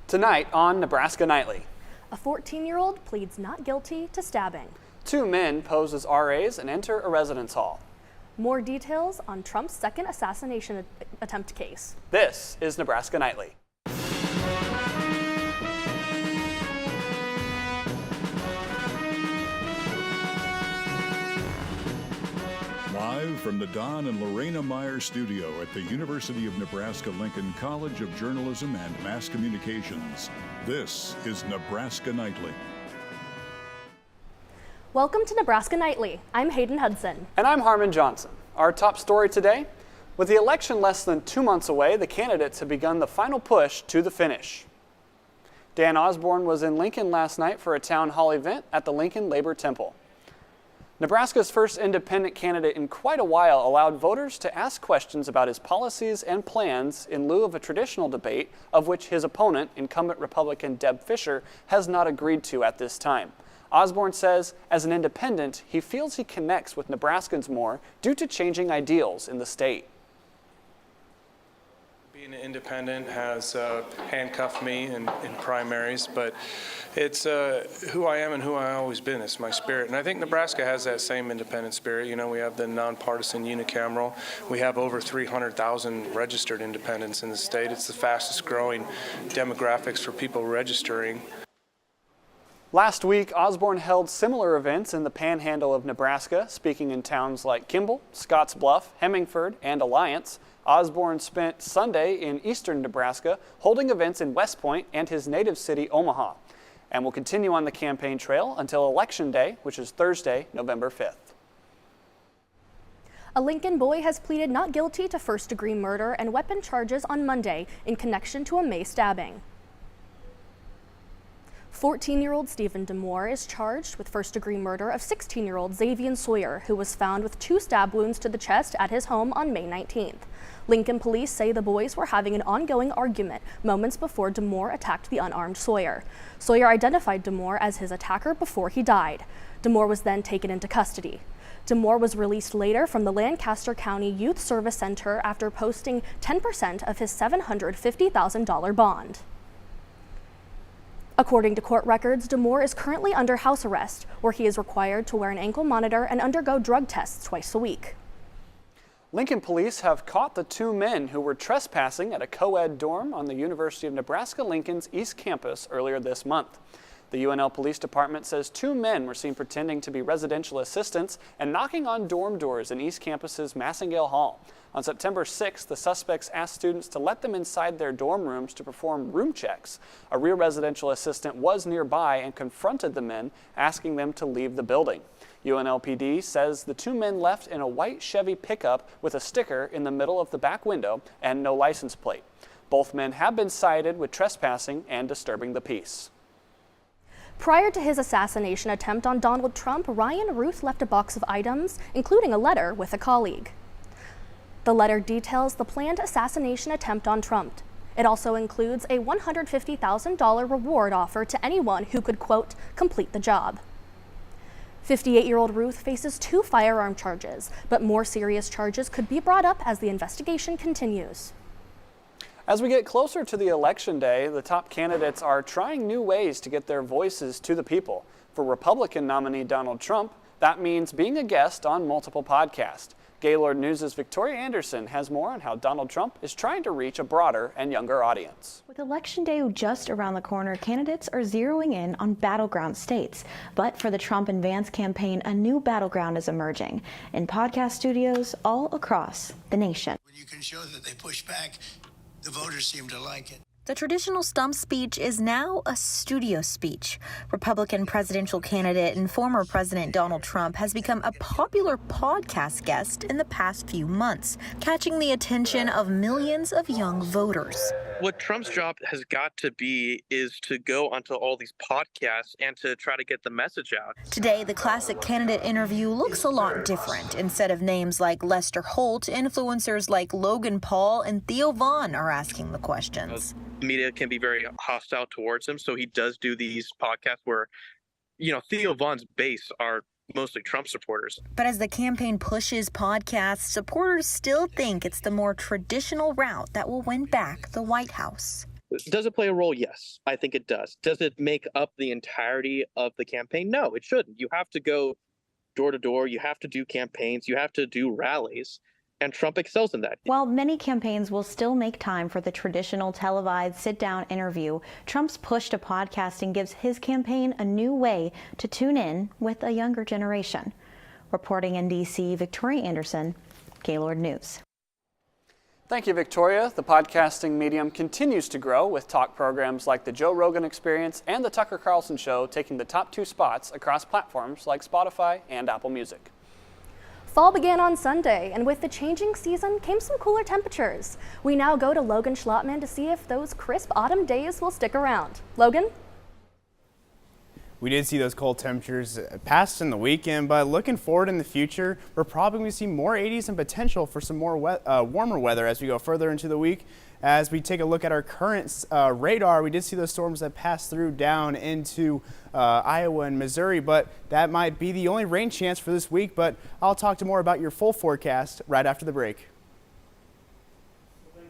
Tonight on Nebraska Nightly. A 14-year-old pleads not guilty to stabbing. 2 men pose as RAs and enter a residence hall. More details on Trump's second assassination attempt case. This is Nebraska Nightly. Live from the Don and Lorena Meyer studio at the University of Nebraska-Lincoln College of Journalism and Mass Communications, this is Nebraska Nightly. Welcome to Nebraska Nightly. I'm Hayden Hudson. And I'm Harmon Johnson. Our top story today, with the election less than 2 months away, the candidates have begun the final push to the finish. Dan Osborne was in Lincoln last night for a town hall event at the Lincoln Labor Temple. Nebraska's first independent candidate in quite a while allowed voters to ask questions about his policies and plans in lieu of a traditional debate, of which his opponent, incumbent Republican Deb Fischer, has not agreed to at this time. Osborne says, as an independent, he feels he connects with Nebraskans more due to changing ideals in the state. Being an independent has handcuffed me in primaries, but it's who I am and who I've always been. It's my spirit. And I think Nebraska has that same independent spirit. You know, we have the nonpartisan unicameral. We have over 300,000 registered independents in the state. It's the fastest growing demographics for people registering. Last week, Osborne held similar events in the panhandle of Nebraska, speaking in towns like Kimball, Scottsbluff, Hemingford, and Alliance. Osborne spent Sunday in eastern Nebraska, holding events in West Point and his native city, Omaha, and will continue on the campaign trail until Election Day, which is Thursday, November 5th. A Lincoln boy has pleaded not guilty to first-degree murder and weapon charges on Monday in connection to a May stabbing. 14-year-old Stephen Deore is charged with first-degree murder of 16-year-old Xavier Sawyer, who was found with 2 stab wounds to the chest at his home on May 19th. Lincoln police say the boys were having an ongoing argument moments before Deore attacked the unarmed Sawyer. Sawyer identified Deore as his attacker before he died. Deore was then taken into custody. Deore was released later from the Lancaster County Youth Service Center after posting 10% of his $750,000 bond. According to court records, Deore is currently under house arrest, where he is required to wear an ankle monitor and undergo drug tests twice a week. Lincoln police have caught the 2 men who were trespassing at a co-ed dorm on the University of Nebraska-Lincoln's East Campus earlier this month. The UNL Police Department says 2 men were seen pretending to be residential assistants and knocking on dorm doors in East Campus's Massingale Hall. On September 6th, the suspects asked students to let them inside their dorm rooms to perform room checks. A real residential assistant was nearby and confronted the men, asking them to leave the building. UNLPD says the 2 men left in a white Chevy pickup with a sticker in the middle of the back window and no license plate. Both men have been cited with trespassing and disturbing the peace. Prior to his assassination attempt on Donald Trump, Ruth left a box of items, including a letter with a colleague. The letter details the planned assassination attempt on Trump. It also includes a $150,000 reward offer to anyone who could, quote, complete the job. 58-year-old Ruth faces 2 firearm charges, but more serious charges could be brought up as the investigation continues. As we get closer to the election day, the top candidates are trying new ways to get their voices to the people. For Republican nominee Donald Trump, that means being a guest on multiple podcasts. Gaylord News' Victoria Anderson has more on how Donald Trump is trying to reach a broader and younger audience. With Election Day just around the corner, candidates are zeroing in on battleground states. But for the Trump and Vance campaign, a new battleground is emerging in podcast studios all across the nation. When you can show that they push back, the voters seem to like it. The traditional stump speech is now a studio speech. Republican presidential candidate and former President Donald Trump has become a popular podcast guest in the past few months, catching the attention of millions of young voters. What Trump's job has got to be is to go onto all these podcasts and to try to get the message out. Today, the classic candidate interview looks a lot different. Instead of names like Lester Holt, influencers like Logan Paul and Theo Vaughn are asking the questions. Media can be very hostile towards him, so he does do these podcasts where, Theo Vaughn's base are mostly Trump supporters. But as the campaign pushes podcasts, supporters still think it's the more traditional route that will win back the White House. Does it play a role? Yes, I think it does. Does it make up the entirety of the campaign? No, it shouldn't. You have to go door to door. You have to do campaigns. You have to do rallies. And Trump excels in that. While many campaigns will still make time for the traditional televised sit-down interview, Trump's push to podcasting gives his campaign a new way to tune in with a younger generation. Reporting in D.C., Victoria Anderson, Gaylord News. Thank you, Victoria. The podcasting medium continues to grow with talk programs like The Joe Rogan Experience and The Tucker Carlson Show taking the top 2 spots across platforms like Spotify and Apple Music. Fall began on Sunday, and with the changing season came some cooler temperatures. We now go to Logan Schlottman to see if those crisp autumn days will stick around. Logan? We did see those cold temperatures past in the weekend, but looking forward in the future, we're probably going to see more 80s and potential for some more warmer weather as we go further into the week. As we take a look at our current radar, we did see those storms that passed through down into Iowa and Missouri, but that might be the only rain chance for this week. But I'll talk to more about your full forecast right after the break. Coming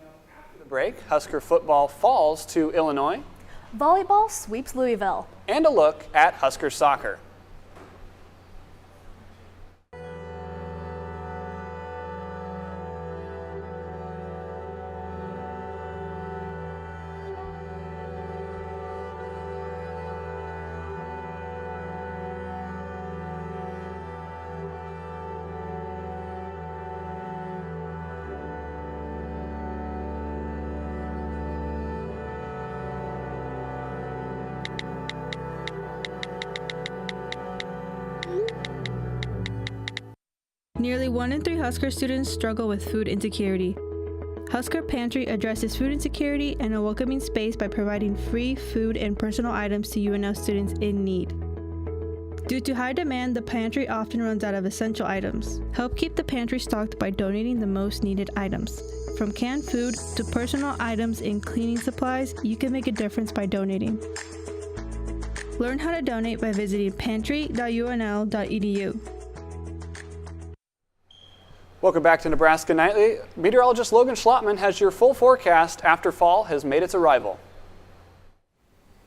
up after the break, Husker football falls to Illinois. Volleyball sweeps Louisville. And a look at Husker soccer. Nearly 1 in 3 Husker students struggle with food insecurity. Husker Pantry addresses food insecurity and a welcoming space by providing free food and personal items to UNL students in need. Due to high demand, the pantry often runs out of essential items. Help keep the pantry stocked by donating the most needed items. From canned food to personal items and cleaning supplies, you can make a difference by donating. Learn how to donate by visiting pantry.unl.edu. Welcome back to Nebraska Nightly. Meteorologist Logan Schlottman has your full forecast after fall has made its arrival.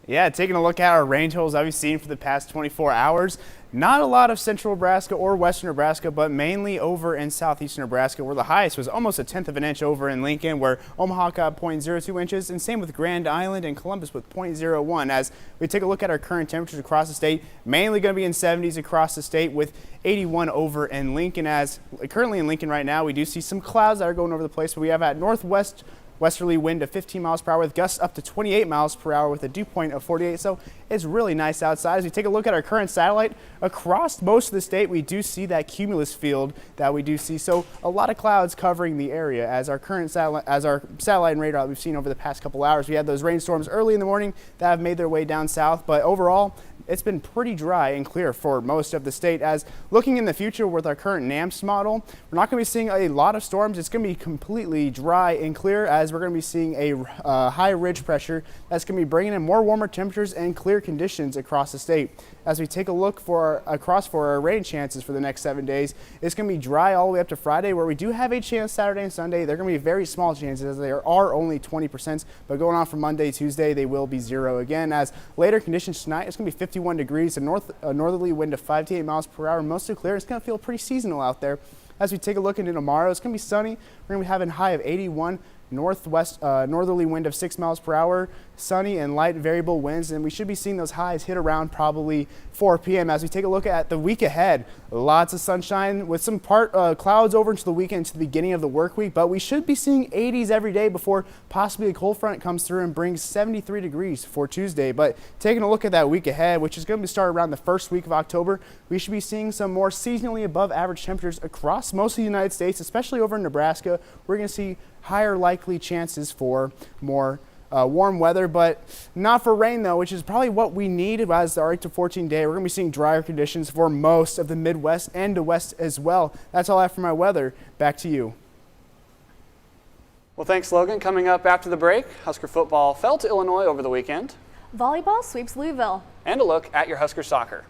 Yeah, taking a look at our rain totals that we've seen for the past 24 hours. Not a lot of central Nebraska or western Nebraska, but mainly over in southeastern Nebraska, where the highest was almost 1/10 of an inch over in Lincoln, where Omaha got 0.02 inches, and same with Grand Island and Columbus with 0.01. As we take a look at our current temperatures across the state, mainly going to be in 70s across the state with 81 over in Lincoln. As currently in Lincoln right now, we do see some clouds that are going over the place, but we have at northwest westerly wind of 15 miles per hour with gusts up to 28 miles per hour with a dew point of 48. So it's really nice outside. As we take a look at our current satellite across most of the state, we do see that cumulus field that we do see. So a lot of clouds covering the area as our current satellite, and radar that we've seen over the past couple hours. We had those rainstorms early in the morning that have made their way down south, but overall, it's been pretty dry and clear for most of the state. As looking in the future with our current NAMS model, we're not going to be seeing a lot of storms. It's going to be completely dry and clear, as we're going to be seeing a high ridge pressure that's going to be bringing in more warmer temperatures and clear conditions across the state. As we take a look for our rain chances for the next 7 days, it's going to be dry all the way up to Friday, where we do have a chance Saturday and Sunday. They're going to be very small chances, as they are only 20%, but going on for Monday, Tuesday, they will be 0 again. As later conditions tonight, it's going to be 51 degrees, a northerly wind of 5 to 8 miles per hour, mostly clear. It's going to feel pretty seasonal out there. As we take a look into tomorrow, it's going to be sunny. We're going to be having a high of 81. Northerly wind of 6 miles per hour, sunny and light variable winds, and we should be seeing those highs hit around probably 4 p.m. As we take a look at the week ahead, lots of sunshine with some clouds over into the weekend to the beginning of the work week, but we should be seeing 80s every day before possibly a cold front comes through and brings 73 degrees for Tuesday. But taking a look at that week ahead, which is going to start around the first week of October, we should be seeing some more seasonally above average temperatures across most of the United States, especially over in Nebraska. We're going to see higher likely chances for more warm weather, but not for rain though, which is probably what we need as the 8 to 14 day. We're going to be seeing drier conditions for most of the Midwest and the West as well. That's all I have for my weather. Back to you. Well, thanks, Logan. Coming up after the break, Husker football fell to Illinois over the weekend. Volleyball sweeps Louisville. And a look at your Husker soccer.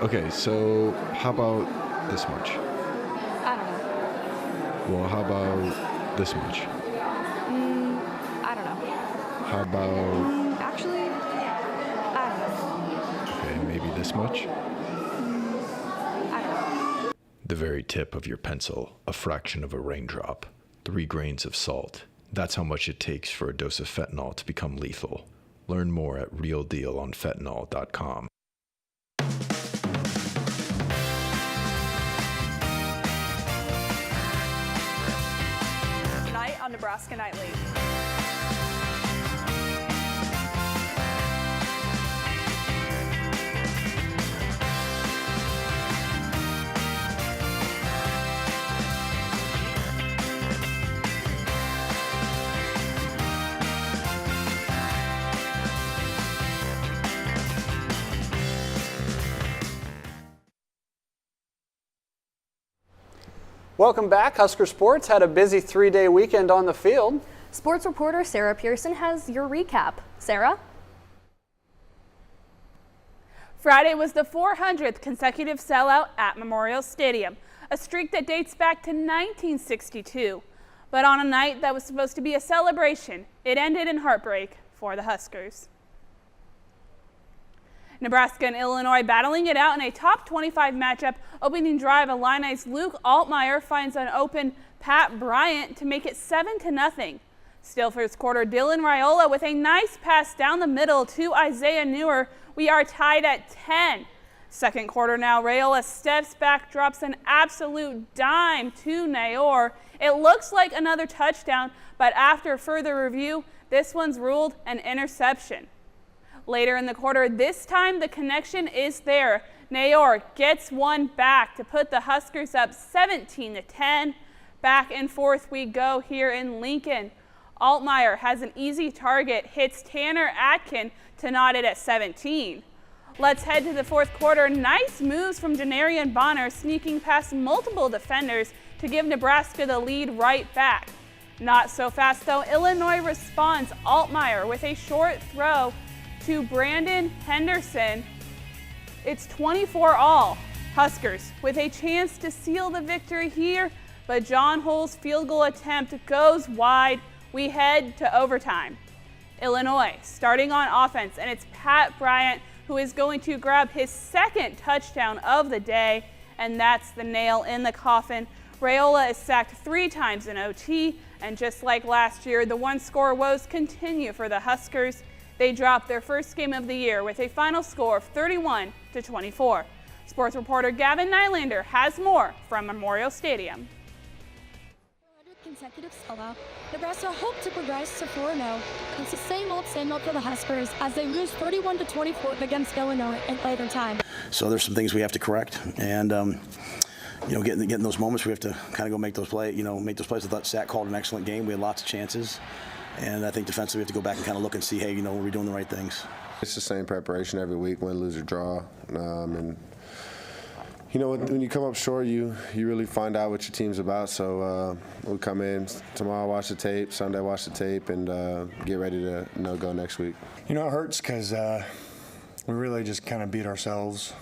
Okay, so how about this much? I don't know. Well, how about this much? I don't know. How about... Actually, I don't know. Okay, maybe this much? I don't know. The very tip of your pencil, a fraction of a raindrop, 3 grains of salt. That's how much it takes for a dose of fentanyl to become lethal. Learn more at realdealonfentanyl.com. Tonight on Nebraska Nightly. Welcome back. Husker Sports had a busy 3-day weekend on the field. Sports reporter Sarah Pearson has your recap. Sarah? Friday was the 400th consecutive sellout at Memorial Stadium, a streak that dates back to 1962. But on a night that was supposed to be a celebration, it ended in heartbreak for the Huskers. Nebraska and Illinois battling it out in a top 25 matchup. Opening drive, Illini's Luke Altmaier finds an open Pat Bryant to make it 7-0. Still first quarter, Dylan Raiola with a nice pass down the middle to Isaiah Newer. We are tied at 10. Second quarter now, Raiola steps back, drops an absolute dime to Deore. It looks like another touchdown, but after further review, this one's ruled an interception. Later in the quarter, this time the connection is there. Deore gets one back to put the Huskers up 17-10. Back and forth we go here in Lincoln. Altmaier has an easy target, hits Tanner Atkin to knot it at 17. Let's head to the fourth quarter. Nice moves from Janarian Bonner, sneaking past multiple defenders to give Nebraska the lead right back. Not so fast though. Illinois responds. Altmaier with a short throw to Brandon Henderson. It's 24-all. Huskers with a chance to seal the victory here, but John Hull's field goal attempt goes wide. We head to overtime. Illinois starting on offense, and it's Pat Bryant who is going to grab his second touchdown of the day, and that's the nail in the coffin. Raiola is sacked 3 times in OT, and just like last year, the one-score woes continue for the Huskers. They dropped their first game of the year with a final score of 31-24. Sports reporter Gavin Nylander has more from Memorial Stadium. Consecutive sellout, Nebraska hoped to progress to 4-0. It's the same old for the Huskers as they lose 31-24 against Illinois in later time. So there's some things we have to correct, and getting those moments, we have to kind of go make those plays. Make those plays. I thought Sack called an excellent game. We had lots of chances, and I think defensively we have to go back and kind of look and see, hey, are we doing the right things? It's the same preparation every week, win, lose, or draw, and. When you come up short, you really find out what your team's about. So we'll come in tomorrow, watch the tape, Sunday, watch the tape, and get ready to go next week. It hurts because we really just kind of beat ourselves,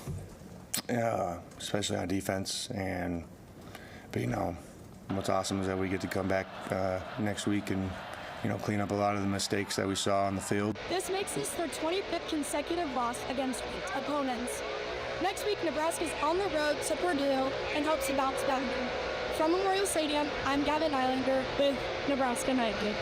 especially on defense. But what's awesome is that we get to come back next week and clean up a lot of the mistakes that we saw on the field. This makes this their 25th consecutive loss against opponents. Next week, Nebraska's on the road to Purdue and hopes to bounce back. From Memorial Stadium, I'm Gavin Nylander with Nebraska Nightly.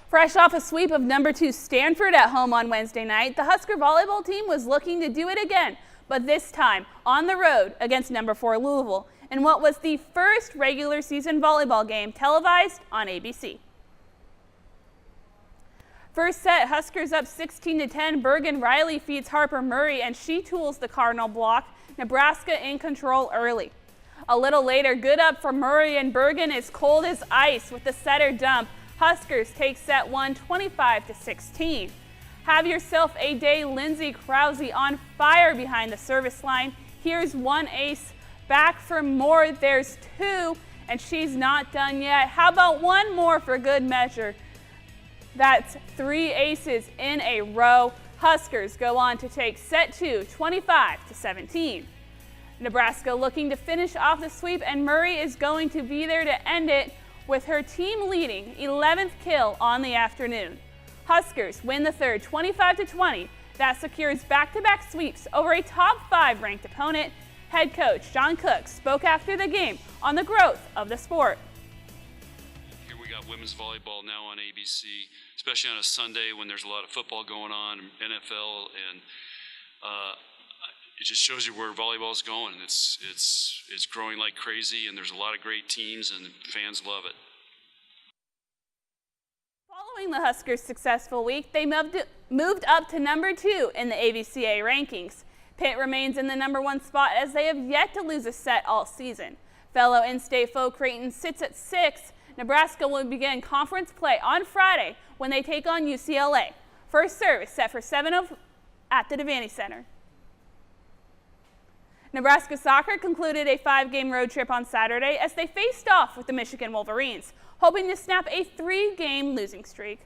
Fresh off a sweep of number 2 Stanford at home on Wednesday night, the Husker volleyball team was looking to do it again, but this time on the road against number 4 Louisville in what was the first regular season volleyball game televised on ABC. First set, Huskers up 16-10. Bergen Riley feeds Harper Murray, and she tools the Cardinal block. Nebraska in control early. A little later, good up for Murray, and Bergen is cold as ice with the setter dump. Huskers take set 1, 25-16. Have yourself a day. Lindsay Krause on fire behind the service line. Here's one ace. Back for more. There's 2, and she's not done yet. How about one more for good measure? That's 3 aces in a row. Huskers go on to take set 2, 25-17. Nebraska looking to finish off the sweep, and Murray is going to be there to end it with her team leading 11th kill on the afternoon. Huskers win the third 25-20. That secures back-to-back sweeps over a top 5 ranked opponent. Head coach John Cook spoke after the game on the growth of the sport. Here we got women's volleyball now on ABC, especially on a Sunday when there's a lot of football going on, NFL, and it just shows you where volleyball is going. It's growing like crazy, and there's a lot of great teams, and fans love it. Following the Huskers' successful week, they moved up to number 2 in the AVCA rankings. Pitt remains in the number 1 spot as they have yet to lose a set all season. Fellow in-state foe Creighton sits at 6. Nebraska will begin conference play on Friday when they take on UCLA. First serve is set for 7:00 at the Devaney Center. Nebraska soccer concluded a 5-game road trip on Saturday as they faced off with the Michigan Wolverines, hoping to snap a 3-game losing streak.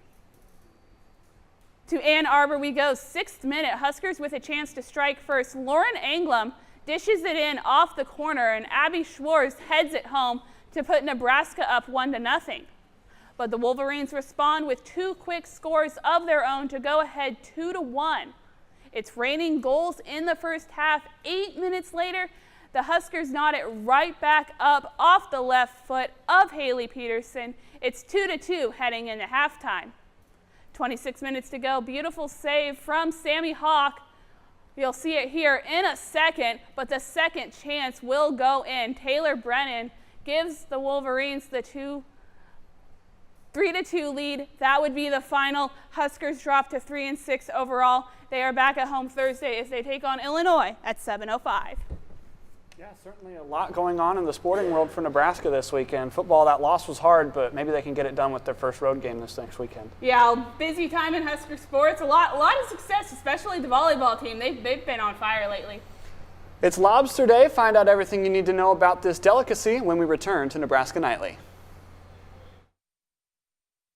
To Ann Arbor we go, 6th minute, Huskers with a chance to strike first. Lauren Anglum dishes it in off the corner, and Abby Schwartz heads it home to put Nebraska up 1-0. But the Wolverines respond with 2 quick scores of their own to go ahead 2-1. It's raining goals in the first half. 8 minutes later, the Huskers knot it right back up off the left foot of Haley Peterson. It's 2-2 heading into halftime. 26 minutes to go. Beautiful save from Sammy Hawk. You'll see it here in a second, but the second chance will go in. Taylor Brennan gives the Wolverines the 3-2 lead. That would be the final. Huskers drop to 3-6 overall. They are back at home Thursday as they take on Illinois at 7:05. Yeah, certainly a lot going on in the sporting world for Nebraska this weekend. Football, that loss was hard, but maybe they can get it done with their first road game this next weekend. Yeah, busy time in Husker sports. A lot of success, especially the volleyball team. They've been on fire lately. It's Lobster Day. Find out everything you need to know about this delicacy when we return to Nebraska Nightly.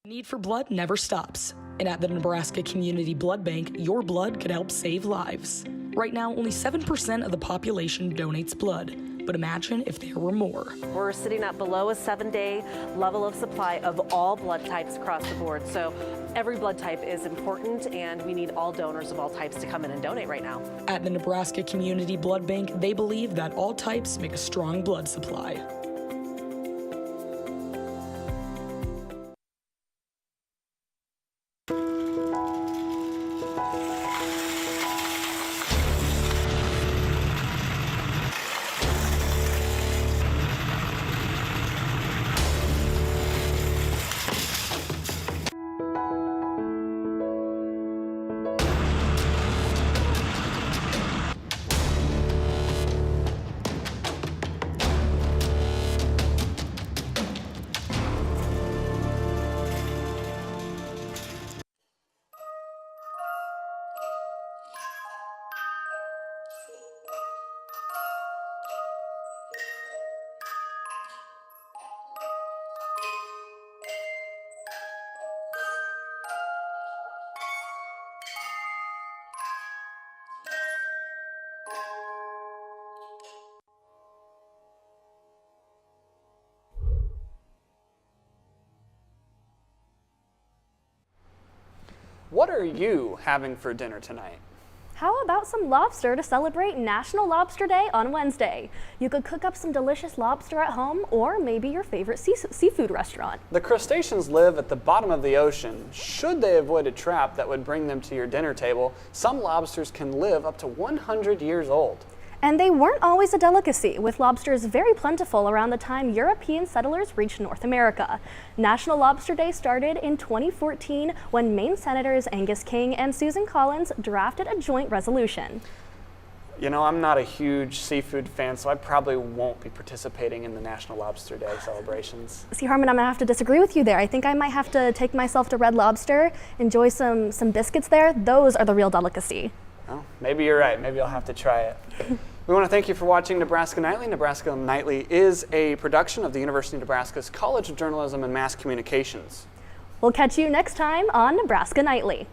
Need for blood never stops. And at the Nebraska Community Blood Bank, your blood could help save lives. Right now, only 7% of the population donates blood. But imagine if there were more. We're sitting at below a 7-day level of supply of all blood types across the board. So every blood type is important, and we need all donors of all types to come in and donate right now. At the Nebraska Community Blood Bank, they believe that all types make a strong blood supply. What are you having for dinner tonight? How about some lobster to celebrate National Lobster Day on Wednesday? You could cook up some delicious lobster at home, or maybe your favorite seafood restaurant. The crustaceans live at the bottom of the ocean. Should they avoid a trap that would bring them to your dinner table, some lobsters can live up to 100 years old. And they weren't always a delicacy, with lobsters very plentiful around the time European settlers reached North America. National Lobster Day started in 2014 when Maine Senators Angus King and Susan Collins drafted a joint resolution. You know, I'm not a huge seafood fan, so I probably won't be participating in the National Lobster Day celebrations. See, Harmon, I'm gonna have to disagree with you there. I think I might have to take myself to Red Lobster, enjoy some biscuits there. Those are the real delicacy. Well, maybe you're right. Maybe I'll have to try it. We want to thank you for watching Nebraska Nightly. Nebraska Nightly is a production of the University of Nebraska's College of Journalism and Mass Communications. We'll catch you next time on Nebraska Nightly.